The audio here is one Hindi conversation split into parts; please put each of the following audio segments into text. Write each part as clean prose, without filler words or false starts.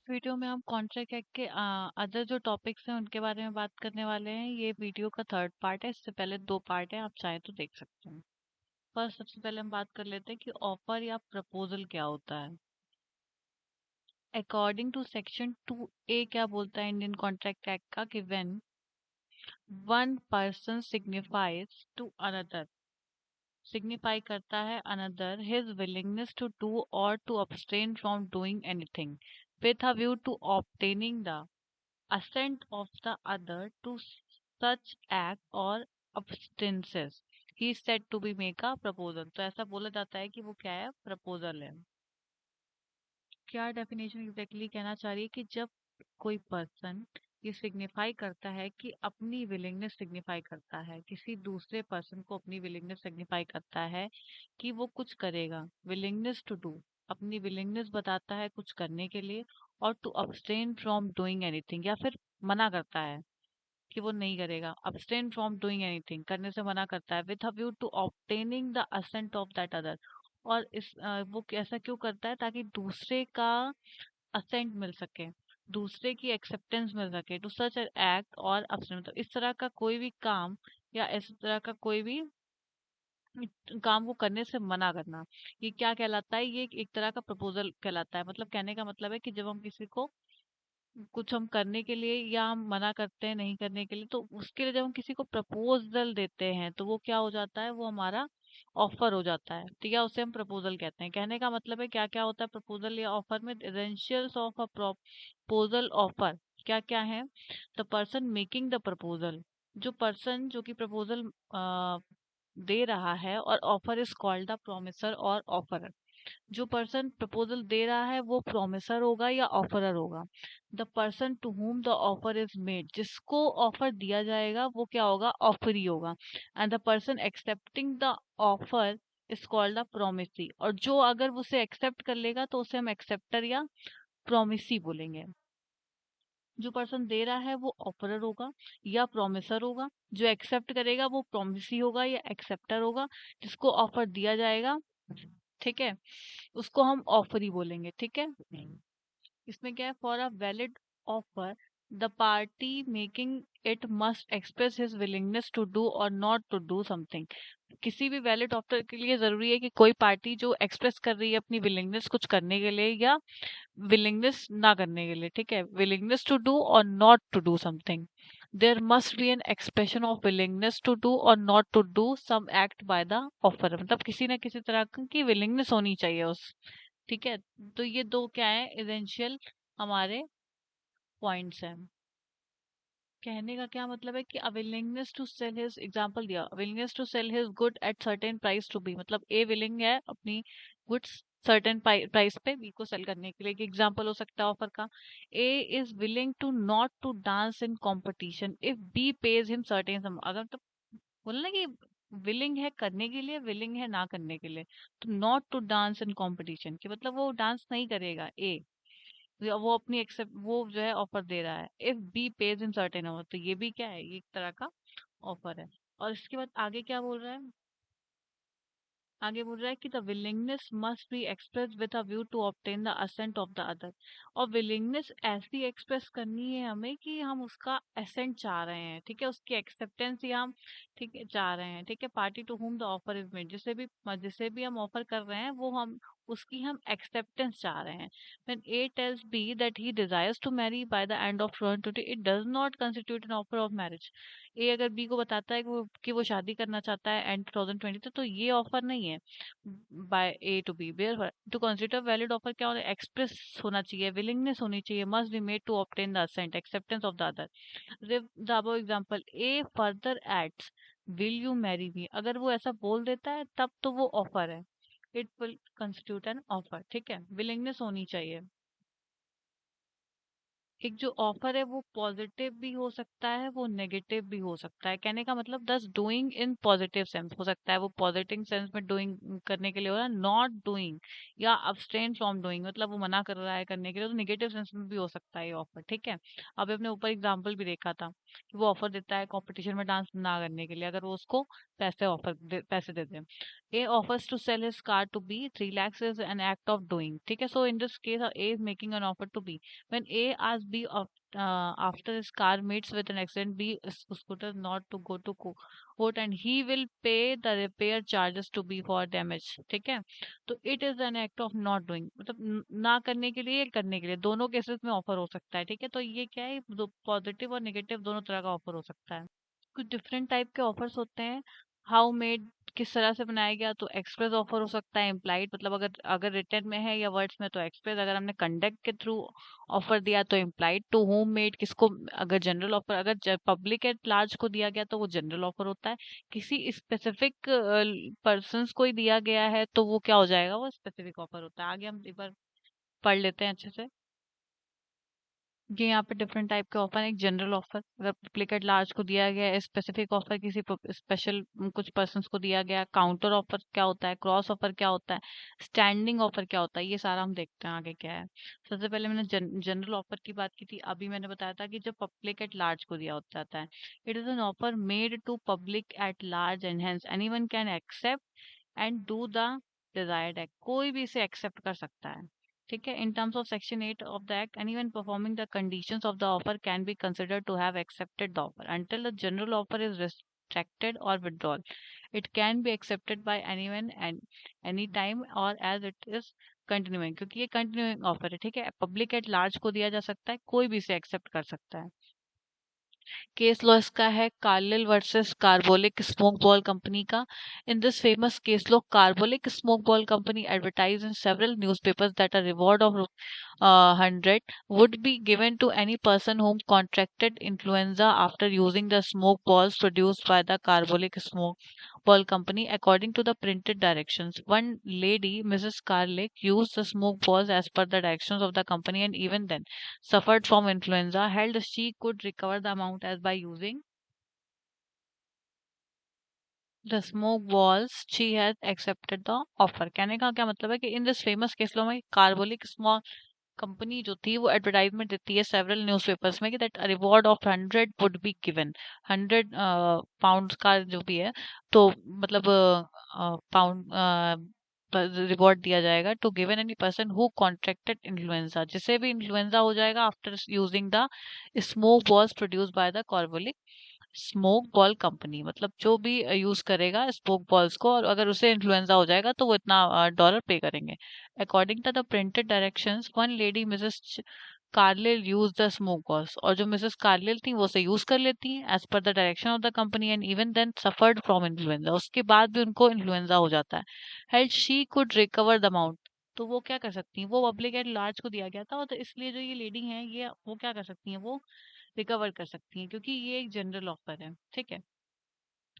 वीडियो में हम कॉन्ट्रैक्ट एक्ट के अदर जो टॉपिक्स हैं उनके बारे में बात करने वाले हैं। ये वीडियो का थर्ड पार्ट है। इससे पहले दो पार्ट है, आप चाहें तो देख सकते हैं। फर्स्ट सबसे पहले हम बात कर लेते हैं कि ऑफर या प्रपोजल क्या होता है। अकॉर्डिंग टू सेक्शन 2A क्या बोलता है इंडियन कॉन्ट्रैक्ट एक्ट का कि when one person signifies to another, signify करता है another his willingness to do or to abstain from doing anything with a view to obtaining the assent of the other to such act or abstinences, he is said to be make a proposal। तो ऐसा बोला जाता है कि वो क्या है, प्रपोजल है। क्या डेफिनेशन एग्जैक्टली कहना चाह रही है कि जब कोई पर्सन ये सिग्निफाई करता है कि अपनी विलिंगनेस सिग्निफाई करता है, किसी दूसरे पर्सन को अपनी विलिंगनेस सिग्निफाई करता है कि वो कुछ करेगा, विलिंगनेस टू डू, अपनी विलिंगनेस बताता है कुछ करने के लिए, और to abstain from doing anything, या फिर मना करता है कि वो नहीं करेगा, abstain फ्रॉम डूइंग एनीथिंग करने से मना करता है, with a view to obtaining the assent of that other. और वो ऐसा क्यों करता है, ताकि दूसरे का असेंट मिल सके, दूसरे की एक्सेप्टेंस मिल सके टू सच एक्ट और abstain, मतलब इस तरह का कोई भी काम या इस तरह का कोई भी काम को करने से मना करना, ये क्या कहलाता है, ये एक तरह का प्रपोजल कहलाता है। मतलब कहने का मतलब है कि जब हम किसी को कुछ हम करने के लिए या हम मना करते हैं नहीं करने के लिए, तो उसके लिए जब हम किसी को प्रपोजल देते हैं तो वो क्या हो जाता है, वो हमारा ऑफर हो जाता है। ठीक है, उसे हम प्रपोजल कहते हैं। कहने का मतलब है क्या क्या होता है प्रपोजल या ऑफर में, essentials of a proposal offer क्या क्या है। The person making the proposal, जो पर्सन जो कि प्रपोजल दे रहा है, और offer is called the promisor और ऑफरर। जो पर्सन प्रपोजल दे रहा है वो प्रोमिसर होगा या ऑफरर होगा। The person to whom the offer is made, जिसको ऑफर दिया जाएगा वो क्या होगा, ऑफरी होगा। And the person accepting the offer is called the promisee, और जो अगर उसे एक्सेप्ट कर लेगा तो उसे हम एक्सेप्टर या प्रोमिसी बोलेंगे। जो पर्सन दे रहा है वो ऑफरर होगा या प्रोमिसर होगा, जो एक्सेप्ट करेगा वो प्रोमिसी होगा या एक्सेप्टर होगा, जिसको ऑफर दिया जाएगा, ठीक है, उसको हम ऑफर ही बोलेंगे। ठीक है, इसमें क्या है, for a valid offer the party making it must express his willingness to do और नॉट टू डू समथिंग। किसी भी वैलिड ऑफर के लिए जरूरी है कि कोई पार्टी जो एक्सप्रेस कर रही है अपनी विलिंगनेस कुछ करने के लिए या विलिंगनेस ना करने के लिए, ठीक है, विलिंगनेस टू डू और not to do something, there must be an expression of willingness to do और not to do some act by the offer, मतलब किसी ना किसी तरह की विलिंगनेस होनी चाहिए उस, ठीक है। तो ये दो क्या है, एसेंशियल हमारे पॉइंट्स हैं। कहने का क्या मतलब है कि willingness to sell his, example दिया, willingness to sell his good at certain price to B, मतलब ए विलिंग है अपनी गुड्स सर्टेन प्राइस पे बी को सेल करने के लिए। एक एग्जांपल हो सकता है ऑफर का, A is willing to not to dance in competition if B pays him certain sum. अगर तो बोलना कि विलिंग है करने के लिए, विलिंग है ना करने के लिए, तो not to dance in competition कि मतलब वो डांस नहीं करेगा ए, वो अपनी एक्सेप्ट वो जो है ऑफर दे रहा है, if B pays in certain amount, तो ये भी क्या है, ये एक तरह का ऑफर है। और इसके बाद आगे क्या बोल रहा है, आगे बोल रहा है कि the willingness must be express with a view to obtain the assent of the other. और विलिंगनेस ऐसी एक्सप्रेस करनी है हमें कि हम उसका असेंट चाह रहे हैं, ठीक है, उसकी एक्सेप्टेंस ही हम, ठीक है, चाह रहे हैं, ठीक है। Party to whom the offer is made, जिसे भी हम ऑफर कर रहे हैं वो हम उसकी हम एक्सेप्टेंस चाह रहे हैं। When A tells B that he desires to marry by the end of 2020, it does not constitute an offer of marriage। ए अगर बी को बताता है कि वो शादी करना चाहता है एंड 2020 तक, तो ये ऑफर नहीं है by A to B. To consider valid offer क्या होना, एक्सप्रेस होना चाहिए, विलिंगनेस होनी चाहिए, must be made to obtain the assent acceptance of the other. The above example, A further adds will you marry me, अगर वो ऐसा बोल देता है तब तो वो ऑफर है, it will constitute an offer, ठीक है, विलिंगनेस होनी चाहिए। एक जो ऑफर है वो पॉजिटिव भी हो सकता है, वो नेगेटिव भी हो सकता है। कहने का मतलब दस डूइंग इन पॉजिटिव सेंस हो सकता है, वो पॉजिटिव सेंस में डूइंग करने के लिए हो रहा है, नॉट डूइंग या अब्सटेन फ्रॉम डूइंग, मतलब वो मना कर रहा है करने के लिए, तो नेगेटिव सेंस में भी हो सकता है ये ऑफर, ठीक है। अभी अपने ऊपर एग्जांपल भी देखा था। कि वो ऑफर देता है कंपटीशन में डांस ना करने के लिए अगर वो उसको पैसे देते हैं। A offers to sell his car to B 3 lakhs is an act of doing, ठीक है। So in this case A is making an offer to B when A ask B after his car meets with an accident, B scooter not to go to court and he will pay the repair charges to be for damage, ठीक है। तो it is an act of not doing, मतलब ना करने के लिए करने के लिए दोनों केसेस में ऑफर हो सकता है, ठीक है। तो ये क्या है, पॉजिटिव और नेगेटिव दोनों तरह का ऑफर हो सकता है। कुछ डिफरेंट टाइप के ऑफर्स होते हैं। हाउ मेड किस तरह से बनाया गया, तो एक्सप्रेस ऑफर हो सकता है, इम्प्लाइड मतलब अगर अगर रिटर्न में है या वर्ड्स में तो एक्सप्रेस, अगर हमने कंडक्ट के थ्रू ऑफर दिया तो इम्प्लाइड। टू होम मेड किसको, अगर जनरल ऑफर अगर पब्लिक एट लार्ज को दिया गया तो वो जनरल ऑफर होता है। किसी स्पेसिफिक पर्सन्स को ही दिया गया है तो वो क्या हो जाएगा, वो स्पेसिफिक ऑफर होता है। आगे हम एक बार पढ़ लेते हैं अच्छे से। ये यहाँ पे डिफरेंट टाइप के ऑफर है। एक जनरल ऑफर, अगर पब्लिक एट लार्ज को दिया गया है। स्पेसिफिक ऑफर किसी स्पेशल कुछ पर्सन्स को दिया गया है। काउंटर ऑफर क्या होता है, क्रॉस ऑफर क्या होता है, स्टैंडिंग ऑफर क्या होता है, ये सारा हम देखते हैं आगे क्या है। सबसे पहले मैंने जनरल ऑफर की बात की थी, अभी मैंने बताया था कि जब पब्लिक एट लार्ज को दिया जाता है, it is an offer made to public at large and hence anyone can accept and do the desired act, कोई भी इसे एक्सेप्ट कर सकता है, ठीक है। In terms of section 8 of the act, anyone performing the conditions of the offer can be considered to have accepted the offer until the general offer is restricted or withdrawn. It can be accepted by anyone and any time or as it is continuing, क्योंकि ये कंटिन्यूइंग ऑफर है, ठीक है। पब्लिक एट लार्ज को दिया जा सकता है, कोई भी इसे एक्सेप्ट कर सकता है। केस लॉ इसका है Carlill versus Carbolic smoke ball Company का। In this famous case law, Carbolic smoke ball Company advertise in several newspapers that a reward of 100 would be given to any person whom contracted influenza after using the smoke balls produced by the carbolic smoke ball company according to the printed directions. One lady, Mrs. Carlick, used the smoke balls as per the directions of the company and even then suffered from influenza, held she could recover the amount as by using the smoke balls she has accepted the offer। कहने का क्या मतलब है कि इन दिस फेमस केस लॉ में कार्बोलिक स्मॉक कंपनी जो थी वो एडवर्टाइजमेंट देती है सेवरल न्यूज़पेपर्स में कि that reward of 100 would be given, 100 pound का जो भी है, तो मतलब पाउंड रिवॉर्ड दिया जाएगा to given any person who contracted influenza, जिसे भी इन्फ्लुएंजा हो जाएगा after using the smoke balls produced by the carbolic smoke ball company, मतलब जो भी यूज करेगा स्मोक बॉल्स को और अगर उसे इन्फ्लुएंजा हो जाएगा तो वो इतना डॉलर पे करेंगे। According to the printed directions, one lady Mrs Carlill use the smoke balls, और जो मिसेस कार्लिल थी वो उसे यूज कर लेती हैं as per the direction of the company and even then suffered from influenza, उसके बाद भी उनको इन्फ्लुएंजा हो जाता है। Held she could recover the amount, तो वो क्या कर सकती हैं, वो पब्लिक एट लार्ज को दिया गया था तो इसलिए जो ये लेडी हैं ये वो क्या कर सकती हैं, वो रिकवर कर सकती हैं क्योंकि ये एक जनरल ऑफर है, ठीक है।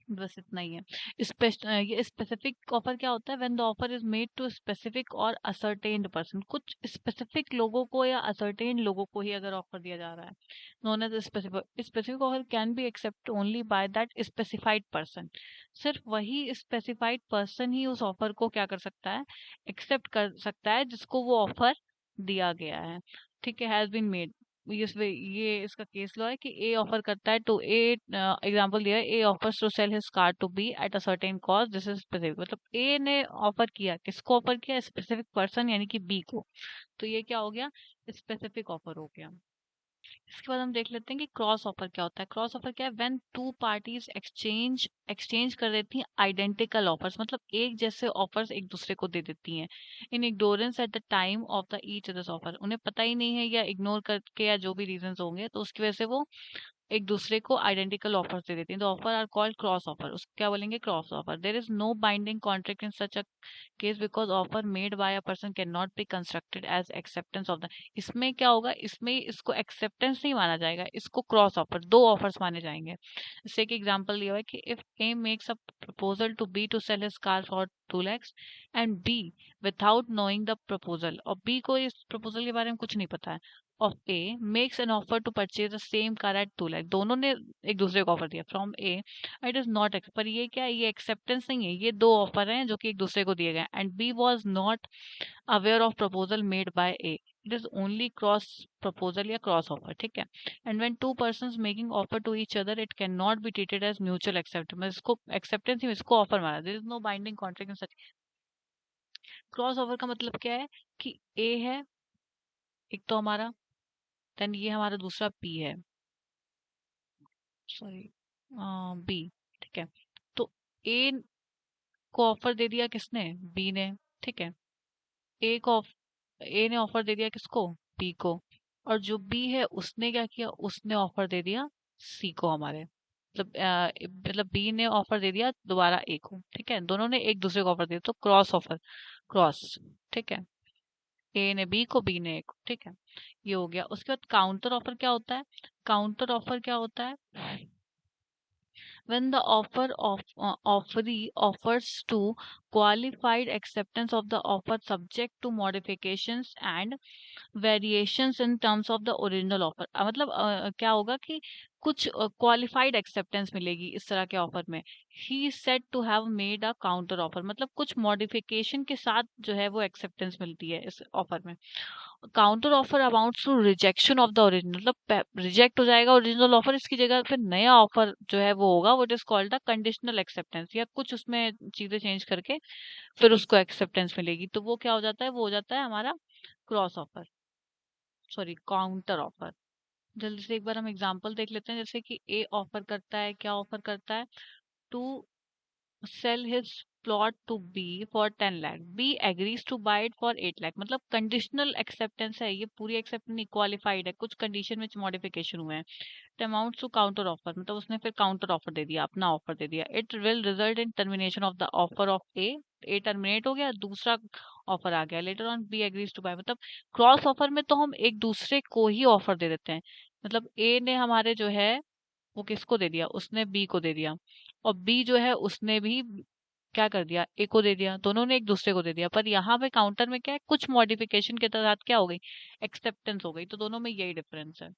बस इतना ही है। ये स्पेसिफिक ऑफर क्या होता है, when the offer is made to specific और असर्टेन्ड पर्सन, कुछ स्पेसिफिक लोगों को या असर्टेन्ड लोगों को ही अगर ऑफर दिया जा रहा है, known as specific. Specific offer can be accept only by that specified person, सिर्फ वही स्पेसिफाइड पर्सन ही उस ऑफर को क्या कर सकता है, एक्सेप्ट कर सकता है जिसको वो ऑफर दिया गया है, ठीक है। हैज बीन मेड, ये इसका केस लॉ है कि ए ऑफर करता है टू ए, एग्जांपल दिया है, A offers to sell his car to B at a certain cost, this is specific, मतलब ए ने ऑफर किया, किसको ऑफर किया, स्पेसिफिक पर्सन यानी कि बी को, तो ये क्या हो गया, स्पेसिफिक ऑफर हो गया। इसके बाद हम देख लेते हैं कि क्रॉस ऑफर क्या होता है। क्रॉस ऑफर क्या है, व्हेन टू पार्टीज एक्सचेंज कर देती हैं आइडेंटिकल ऑफर्स, मतलब एक जैसे ऑफर्स एक दूसरे को दे देती हैं, in ignorance at the time of the each others offer, उन्हें पता ही नहीं है या इग्नोर करके या जो भी रीजंस होंगे तो उसकी वजह से वो एक दूसरे को आइडेंटिकल ऑफर्स दे देती हैं, the offer are called cross offer, उसको क्या बोलेंगे, cross offer. There is no binding contract in such a case because offer made by a person can not be constructed as acceptance of the, इसमें क्या होगा, इसमें इसको एक्सेप्टेंस नहीं माना जाएगा, इसको क्रॉस ऑफर, दो ऑफर्स माने जाएंगे। जैसे एक एग्जांपल दिया हुआ है कि if A makes a proposal to B to sell his car for 2 lakhs and B without knowing the proposal, और बी को इस प्रपोजल के बारे में कुछ नहीं पता है, of A makes an offer to purchase the same car at 2 lakh, दोनों ने एक दूसरे को ऑफर दिया from A, it is not, पर ये क्या है, ये एक्सेप्टेंस नहीं है, ये दो ऑफर हैं जो कि एक दूसरे को दिए गए and B was not aware of proposal made by A, it is only cross proposal या क्रॉस ऑफर, ठीक है। And when two persons making offer to each other it can not be treated as mutual acceptance. इसको एक्सेप्टेंस ही, इसको ऑफर माना, there is no binding contract in such. Cross offer का मतलब क्या है कि ए है एक तो हमारा, देन ये हमारा दूसरा पी है, सॉरी बी, ठीक है। तो ए को ऑफर दे दिया किसने, बी ने, ठीक है। ए को ए ने ऑफर दे दिया किसको, बी को। और जो बी है उसने क्या किया, उसने ऑफर दे दिया सी को हमारे, मतलब बी ने ऑफर दे दिया दोबारा ए को, ठीक है। दोनों ने एक दूसरे को ऑफर दिया, तो क्रॉस ऑफर, क्रॉस, ठीक है। ए ने बी को, बी ने ए को, ठीक है। ये हो गया। उसके बाद काउंटर ऑफर क्या होता है, काउंटर ऑफर क्या होता है, when the offeree offers to qualified acceptance of the offer subject to modifications and variations in terms of the original offer. मतलब क्या होगा कि कुछ क्वालिफाइड एक्सेप्टेंस मिलेगी इस तरह के ऑफर में। He said to have made a counter offer, मतलब कुछ मॉडिफिकेशन के साथ जो है वो एक्सेप्टेंस मिलती है इस ऑफर में। Counter offer amounts to rejection of the original, मतलब रिजेक्ट हो जाएगा ओरिजिनल ऑफर, इसकी जगह फिर नया ऑफर जो है वो होगा, वो it is called a conditional acceptance, या कुछ उसमें चीजें चेंज करके फिर उसको एक्सेप्टेंस मिलेगी, तो वो क्या हो जाता है, वो हो जाता है हमारा cross offer, sorry counter offer. जल्दी से एक बार हम एग्जांपल देख लेते हैं। जैसे कि ए ऑफर करता है, क्या ऑफर करता है, to sell his plot to be for 10 lakh, B agrees to buy it for 8 lakh. मतलब कंडीशनल एक्सेप्टेंस है ये, पूरी एक्सेप्ट नहीं, क्वालिफाइड है, कुछ कंडीशन में मॉडिफिकेशन हुए हैं। It amounts to counter offer, मतलब उसने फिर काउंटर ऑफर दे दिया, अपना ऑफर दे दिया। It will result in termination of the offer of A terminate हो गया, दूसरा ऑफर आ गया। Later on B agrees to buy, मतलब क्रॉस ऑफर में तो हम एक दूसरे को ही ऑफर दे देते हैं, मतलब ए ने हमारे जो है वो किसको दे दिया, उसने बी को दे दिया, और बी जो है उसने भी क्या कर दिया, ए को दे दिया, दोनों ने एक दूसरे को दे दिया। पर यहाँ पे काउंटर में क्या है, कुछ मॉडिफिकेशन के तहत क्या हो गई, एक्सेप्टेंस हो गई, तो दोनों में यही डिफरेंस है।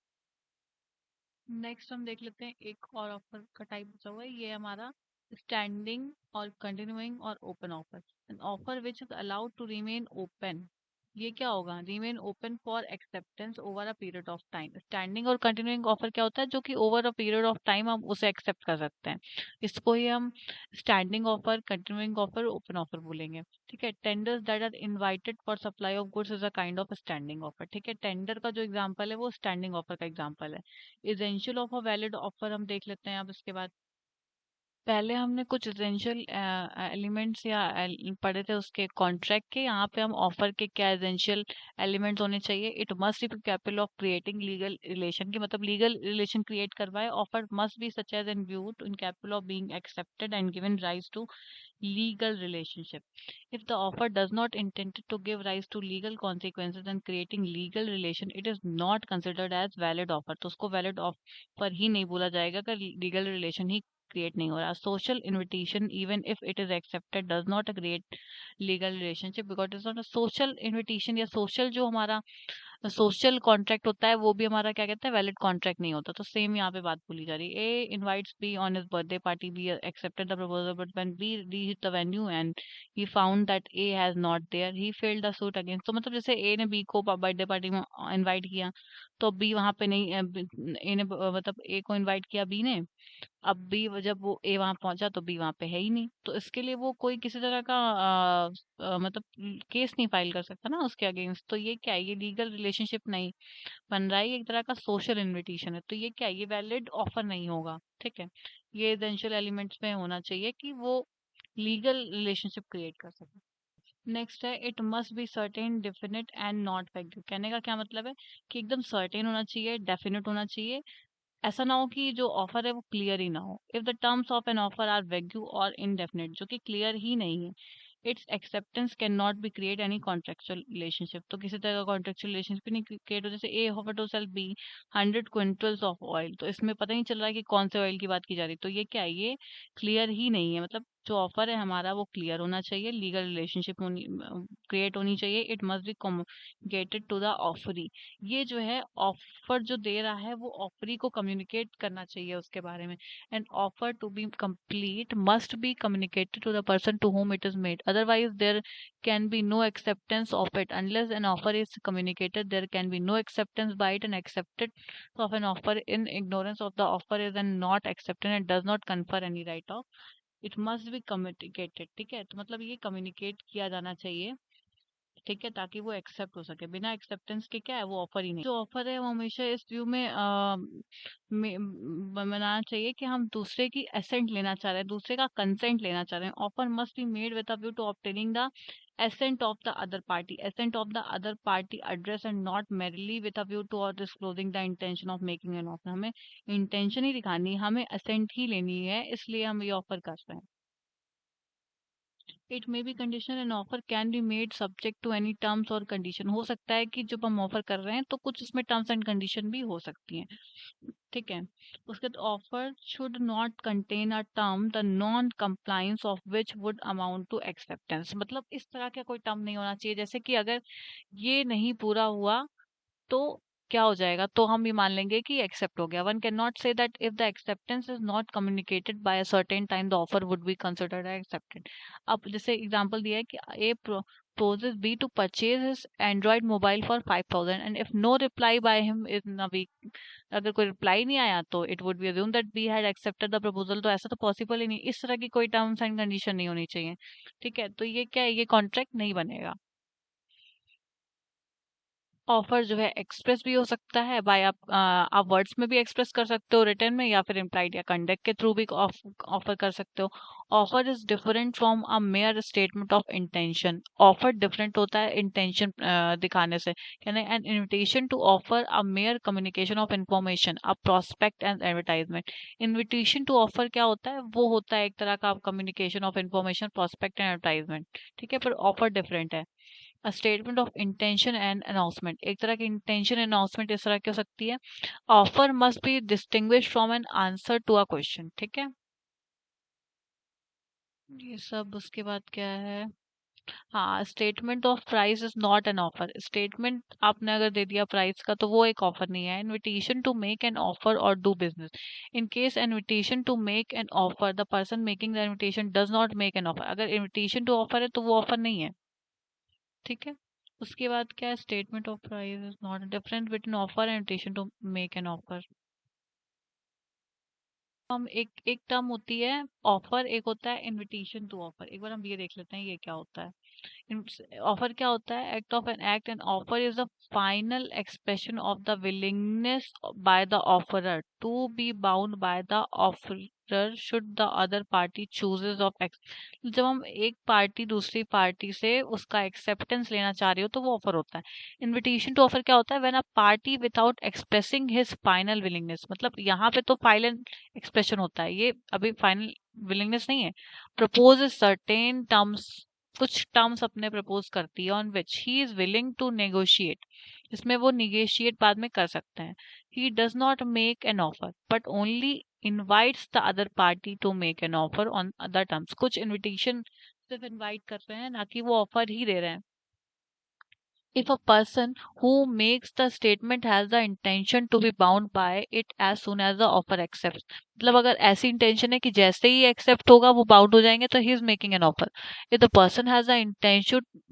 नेक्स्ट हम देख लेते हैं एक और ऑफर का टाइप बचा हुआ है, ये हमारा स्टैंडिंग और कंटिन्यूइंग और open offer. An offer which is allowed to remain open, ये क्या होगा, remain open for acceptance over a period of time. Standing और कंटिन्यूइंग ऑफर क्या होता है, जो कि over a period of time हम उसे एक्सेप्ट कर सकते हैं, इसको ही हम standing offer, continuing offer, open offer बोलेंगे, ठीक है। Tenders that are invited for supply of goods is a kind of standing offer, ठीक है। टेंडर का जो एग्जांपल है वो स्टैंडिंग ऑफर का एग्जांपल है। Essential of a valid offer हम देख लेते हैं अब इसके बाद। पहले हमने कुछ एसेंशियल एलिमेंट्स या पढ़े थे उसके कॉन्ट्रैक्ट के, यहाँ पे हम ऑफर के क्या एसेंशियल एलिमेंट्स होने चाहिए। It must be capable of creating legal relation, की मतलब लीगल रिलेशन क्रिएट करवाए। Offer must be such as and viewed incapable of being accepted and given rise to legal relationship. If the offer does not intend to give rise to legal consequences and creating legal relation, it is not considered as valid offer, तो उसको valid offer ही नहीं बोला जाएगा अगर legal relation ही क्रिएट नहीं हो रहा। Social invitation even if it is accepted does not create legal relationship because it's not a social invitation, या सोशल जो हमारा सोशल कॉन्ट्रैक्ट होता है वो भी हमारा क्या कहता है, वैलिड कॉन्ट्रैक्ट नहीं होता। तो सेम यहाँ पे बात बोली जा रही है। A invites B on his birthday party, B accepted the proposal but when B reached the venue and he found that A has not there, he filed the suit against. तो मतलब जैसे ए ने बी को बर्थडे पार्टी में इनवाइट किया, तो बी वहां पे नहीं, ए ने मतलब ए को इनवाइट किया बी ने, अब बी जब वो ए वहां पहुंचा तो बी वहां पे है ही नहीं, तो इसके लिए वो कोई किसी तरह का मतलब केस नहीं फाइल कर सकता ना उसके अगेंस्ट। तो ये क्या है, ये लीगल रिलेशनशिप नहीं बन रहा है, ये एक तरह का सोशल इनविटेशन है। तो ये क्या है, ये वैलिड ऑफर नहीं होगा, ठीक है। ये एसेंशियल एलिमेंट्स में होना चाहिए कि वो लीगल रिलेशनशिप क्रिएट कर सके। नेक्स्ट है it must be certain definite and not wagyu. कहने का क्या मतलब है कि एकदम सर्टेन होना चाहिए, डेफिनेट होना चाहिए, ऐसा ना हो कि जो ऑफर है वो क्लियर ही ना हो। If the terms of an offer are vague or indefinite, जो कि क्लियर ही नहीं है, its acceptance can not be create any contractual relationship. तो किसी तरह का कॉन्ट्रेक्चुअल रिलेशनशिप नहीं क्रिएट हो। जैसे A offer to sell B 100 quintals of oil, तो इसमें पता नहीं चल रहा है कि कौन से ऑयल की बात की जा रही है, तो ये क्या है, ये क्लियर ही नहीं है, मतलब जो ऑफर है हमारा वो क्लियर होना चाहिए, लीगल रिलेशनशिप होनी क्रिएट होनी चाहिए, it must be communicated to the offeree. ये जो है ऑफर जो दे रहा है वो ऑफरी को कम्युनिकेट करना चाहिए उसके बारे में। And offer to be complete must be communicated to the person to whom it is made, otherwise there can be no acceptance of it. Unless an offer is communicated, there can be no acceptance by it, and acceptance of an offer in ignorance of the offer is and not acceptance and does not confer any right of, it must be communicated. ठीक है, तो मतलब ये कम्युनिकेट किया जाना चाहिए, ठीक है, ताकि वो एक्सेप्ट हो सके। बिना एक्सेप्टेंस के क्या है, वो ऑफर ही नहीं। जो ऑफर है वो हमेशा इस व्यू में बनाना चाहिए कि हम दूसरे की एसेंट लेना चाह रहे हैं, दूसरे का कंसेंट लेना चाह रहे हैं। Offer must be made with a view to obtaining the assent of the other party, assent of the other party address and not merely with a view to or disclosing the intention of making an offer. हमें इंटेंशन ही दिखानी है, हमें एसेंट ही लेनी है, इसलिए हम ये ऑफर कर रहे हैं। It may be condition and offer can be made subject to any terms और कंडीशन। हो सकता है कि जब हम ऑफर कर रहे हैं तो कुछ उसमें टर्म्स एंड कंडीशन भी हो सकती हैं, ठीक है। उसके बाद offer should not contain a term the non compliance of which would amount to acceptance. मतलब इस तरह का कोई टर्म नहीं होना चाहिए, जैसे कि अगर ये नहीं पूरा हुआ तो क्या हो जाएगा, तो हम ये मान लेंगे कि एक्सेप्ट हो गया। One can not say that if the acceptance is not communicated bye a certain time the offer would be considered accepted. अब जैसे एग्जांपल दिया है कि ए proposes B to purchase his Android mobile for 5,000 and if no reply by him in a week, अगर कोई रिप्लाई नहीं आया तो it would be assume that be had accepted the proposal. तो ऐसा तो पॉसिबल ही नहीं, इस तरह की कोई टर्म्स एंड कंडीशन नहीं होनी चाहिए, ठीक है। तो ये क्या है, ये कॉन्ट्रैक्ट नहीं बनेगा। ऑफर जो है एक्सप्रेस भी हो सकता है बाय आप वर्ड्स में भी एक्सप्रेस कर सकते हो रिटर्न में, या फिर इम्प्लाइड या कंडक्ट के थ्रू भी ऑफर कर सकते हो। Offer is different from a mere statement of intention. Offer different होता है इंटेंशन दिखाने से। कहने an invitation to offer a mere communication of information a prospect and advertisement. Invitation to offer क्या होता है, वो होता है एक तरह का communication of information, prospect and advertisement, ठीक है। पर ऑफर डिफरेंट है। A statement of intention and announcement, एक तरह की इंटेंशन अनाउंसमेंट इस तरह की हो सकती है। Offer must be distinguish from an answer to a question, ठीक है। ये सब उसके बाद क्या है, हाँ, statement of price is not an offer. Statement आपने अगर दे दिया प्राइस का तो वो एक ऑफर नहीं है। Invitation to make an offer or do business, in case invitation to make an offer the person making the invitation does not make an offer, अगर इनविटेशन टू ऑफर है तो वो ऑफर नहीं है, ठीक है। उसके बाद क्या है, statement of price is not difference between offer and invitation to make an offer. हम एक एक टर्म होती है ऑफर, एक होता है इनविटेशन टू ऑफर। एक बार हम ये देख लेते हैं ये क्या होता है। ऑफर क्या होता है, act of an act and offer is the final expression of the willingness by the offeror to be bound by the offeror should the other party chooses of x. जब हम एक पार्टी दूसरी पार्टी से उसका एक्सेप्टेंस लेना चाह रही हो तो वो ऑफर होता है। इनविटेशन टू ऑफर क्या होता है, when a party without expressing his final willingness, मतलब यहाँ पे तो फाइनल एक्सप्रेशन होता है, ये अभी फाइनल विलिंगनेस नहीं है। प्रपोज सर्टेन टर्म्स, कुछ टर्म्स अपने प्रपोज करती है on which he is willing to negotiate, इसमें वो निगोशिएट बाद में कर सकते हैं। He does not make an offer but only invites the other party to make an offer on other terms. कुछ इनविटेशन सिर्फ इनवाइट कर रहे हैं, ना कि वो ऑफर ही दे रहे हैं। If a person who makes the statement has the intention to be bound by it as soon as the offer accepts, मतलब अगर ऐसी इंटेंशन है कि जैसे ही एक्सेप्ट होगा वो बाउंड हो जाएंगे, तो he is making an offer. If the person has the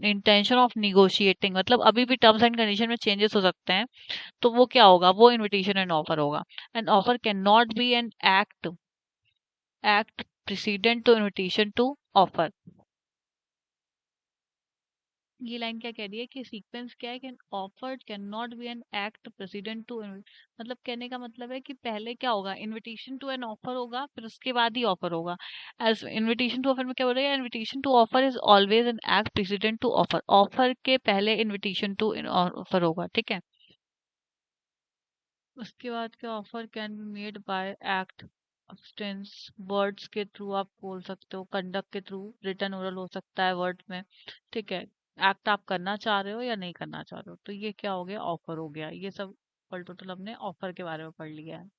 intention of negotiating, मतलब अभी भी टर्म्स एंड कंडीशन में चेंजेस हो सकते हैं, तो वो क्या होगा, वो इन्विटेशन एंड ऑफर होगा। An offer can not be an act president to invitation to offer. ये लाइन क्या कह रही है कि सीक्वेंस क्या है कि offered can not be an act president to, मतलब कहने का मतलब है कि पहले क्या होगा, इनविटेशन टू एन ऑफर होगा, फिर उसके बाद ही ऑफर होगा। एज इनविटेशन टू ऑफर में क्या बोल रहा है, invitation to offer is always an act president to offer, offer के पहले इनविटेशन टू ऑफर होगा, ठीक है। उसके बाद क्या, offer can be made by act substance, words के थ्रू आप बोल सकते हो, कंडक्ट के थ्रू, रिटर्न ओरल हो सकता है वर्ड में, ठीक है। एक्ट आप करना चाह रहे हो या नहीं करना चाह रहे हो, तो ये क्या हो गया, ऑफर हो गया। ये सब ऑल टोटल हमने ऑफर के बारे में पढ़ लिया है।